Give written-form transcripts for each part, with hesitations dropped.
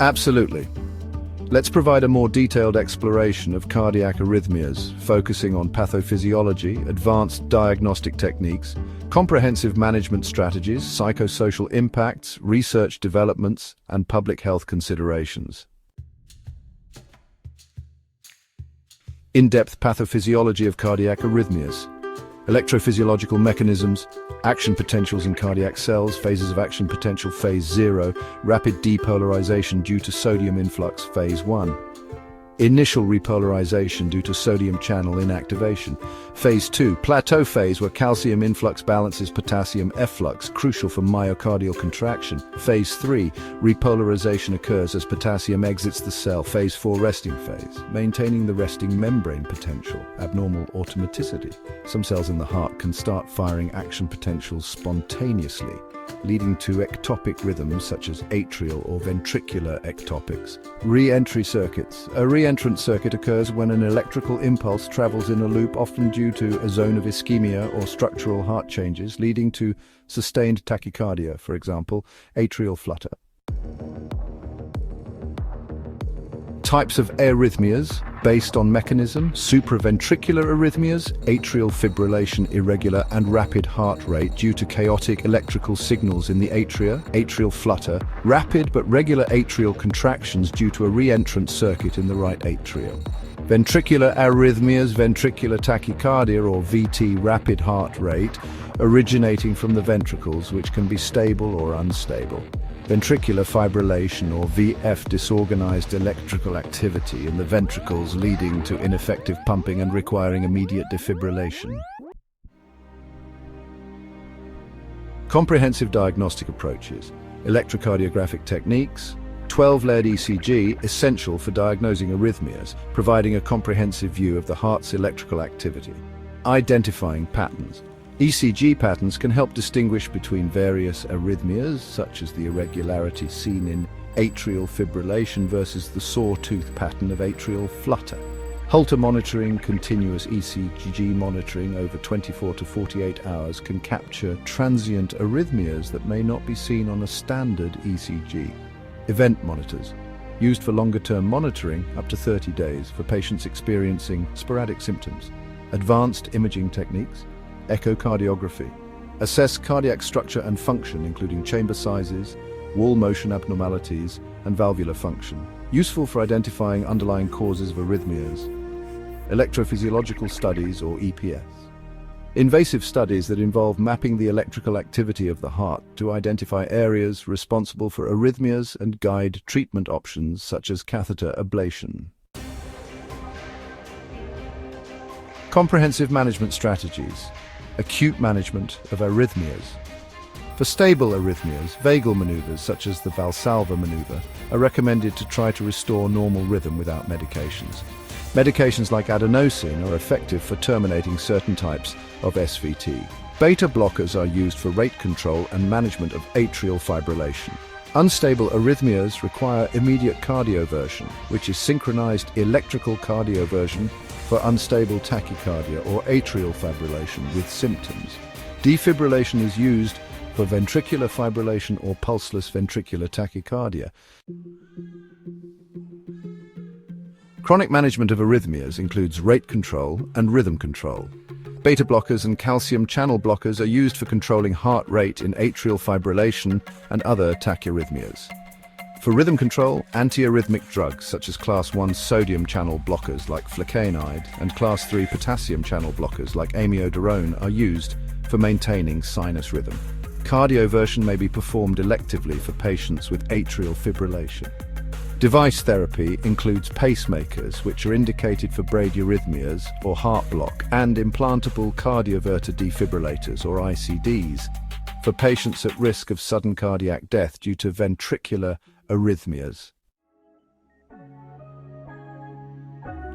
Absolutely. Let's provide a more detailed exploration of cardiac arrhythmias, focusing on pathophysiology, advanced diagnostic techniques, comprehensive management strategies, psychosocial impacts, research developments, and public health considerations. In-depth pathophysiology of cardiac arrhythmias. Electrophysiological mechanisms, action potentials in cardiac cells, phases of action potential phase 0, rapid depolarization due to sodium influx phase 1. Initial repolarization due to sodium channel inactivation. Phase 2, plateau phase where calcium influx balances potassium efflux, crucial for myocardial contraction. Phase 3, repolarization occurs as potassium exits the cell. Phase 4, resting phase, maintaining the resting membrane potential, abnormal automaticity. Some cells in the heart can start firing action potentials spontaneously, leading to ectopic rhythms such as atrial or ventricular ectopics. Re-entry circuits. A re-entrant circuit occurs when an electrical impulse travels in a loop, often due to a zone of ischemia or structural heart changes, leading to sustained tachycardia, for example, atrial flutter. Types of arrhythmias based on mechanism: supraventricular arrhythmias, atrial fibrillation irregular and rapid heart rate due to chaotic electrical signals in the atria, atrial flutter, rapid but regular atrial contractions due to a re-entrant circuit in the right atrium. Ventricular arrhythmias, ventricular tachycardia or VT, rapid heart rate originating from the ventricles, which can be stable or unstable. Ventricular fibrillation or VF, disorganized electrical activity in the ventricles leading to ineffective pumping and requiring immediate defibrillation. Comprehensive diagnostic approaches. Electrocardiographic techniques. 12-lead ECG, essential for diagnosing arrhythmias, providing a comprehensive view of the heart's electrical activity. Identifying patterns. ECG patterns can help distinguish between various arrhythmias, such as the irregularity seen in atrial fibrillation versus the sawtooth pattern of atrial flutter. Holter monitoring, continuous ECG monitoring over 24 to 48 hours can capture transient arrhythmias that may not be seen on a standard ECG. Event monitors, used for longer-term monitoring up to 30 days for patients experiencing sporadic symptoms. Advanced imaging techniques. Echocardiography. Assess cardiac structure and function, including chamber sizes, wall motion abnormalities, and valvular function. Useful for identifying underlying causes of arrhythmias. Electrophysiological studies, or EPS. Invasive studies that involve mapping the electrical activity of the heart to identify areas responsible for arrhythmias and guide treatment options such as catheter ablation. Comprehensive management strategies. Acute management of arrhythmias. For stable arrhythmias, vagal maneuvers such as the Valsalva maneuver are recommended to try to restore normal rhythm without medications. Medications like adenosine are effective for terminating certain types of SVT. Beta blockers are used for rate control and management of atrial fibrillation. Unstable arrhythmias require immediate cardioversion, which is synchronized electrical cardioversion for unstable tachycardia or atrial fibrillation with symptoms. Defibrillation is used for ventricular fibrillation or pulseless ventricular tachycardia. Chronic management of arrhythmias includes rate control and rhythm control. Beta blockers and calcium channel blockers are used for controlling heart rate in atrial fibrillation and other tachyarrhythmias. For rhythm control, antiarrhythmic drugs such as Class 1 sodium channel blockers like flecainide and Class 3 potassium channel blockers like amiodarone are used for maintaining sinus rhythm. Cardioversion may be performed electively for patients with atrial fibrillation. Device therapy includes pacemakers, which are indicated for bradyarrhythmias or heart block, and implantable cardioverter defibrillators or ICDs for patients at risk of sudden cardiac death due to ventricular arrhythmias.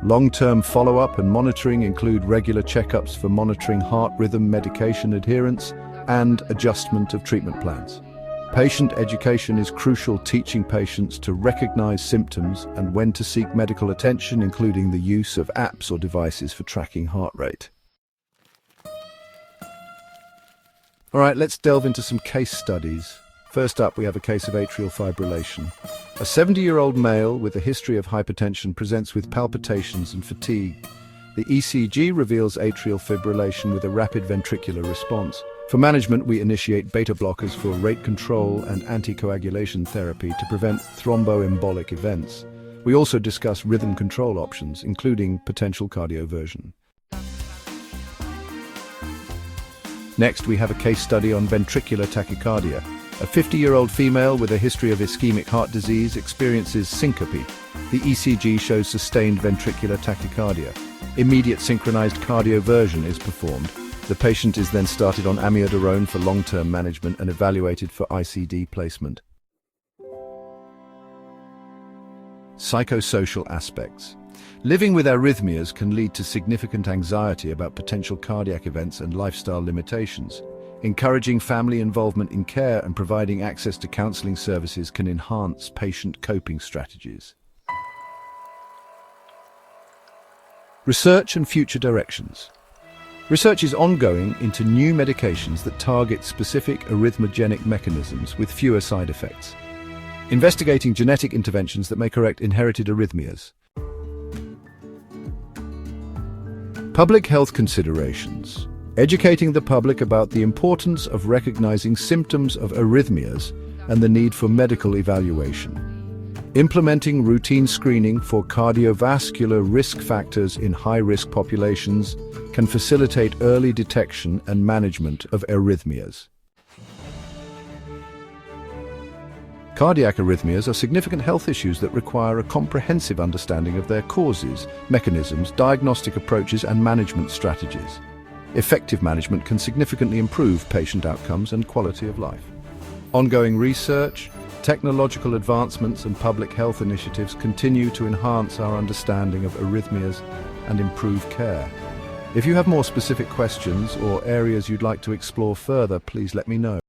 Long-term follow-up and monitoring include regular checkups for monitoring heart rhythm, medication adherence, and adjustment of treatment plans. Patient education is crucial, teaching patients to recognize symptoms and when to seek medical attention, including the use of apps or devices for tracking heart rate. All right, let's delve into some case studies. First up, we have a case of atrial fibrillation. A 70-year-old male with a history of hypertension presents with palpitations and fatigue. The ECG reveals atrial fibrillation with a rapid ventricular response. For management, we initiate beta blockers for rate control and anticoagulation therapy to prevent thromboembolic events. We also discuss rhythm control options, including potential cardioversion. Next, we have a case study on ventricular tachycardia. A 50-year-old female with a history of ischemic heart disease experiences syncope. The ECG shows sustained ventricular tachycardia. Immediate synchronized cardioversion is performed. The patient is then started on amiodarone for long-term management and evaluated for ICD placement. Psychosocial aspects. Living with arrhythmias can lead to significant anxiety about potential cardiac events and lifestyle limitations. Encouraging family involvement in care and providing access to counseling services can enhance patient coping strategies. Research and future directions. Research is ongoing into new medications that target specific arrhythmogenic mechanisms with fewer side effects. Investigating genetic interventions that may correct inherited arrhythmias. Public health considerations. Educating the public about the importance of recognizing symptoms of arrhythmias and the need for medical evaluation. Implementing routine screening for cardiovascular risk factors in high-risk populations can facilitate early detection and management of arrhythmias. Cardiac arrhythmias are significant health issues that require a comprehensive understanding of their causes, mechanisms, diagnostic approaches, and management strategies. Effective management can significantly improve patient outcomes and quality of life. Ongoing research, technological advancements, and public health initiatives continue to enhance our understanding of arrhythmias and improve care. If you have more specific questions or areas you'd like to explore further, please let me know.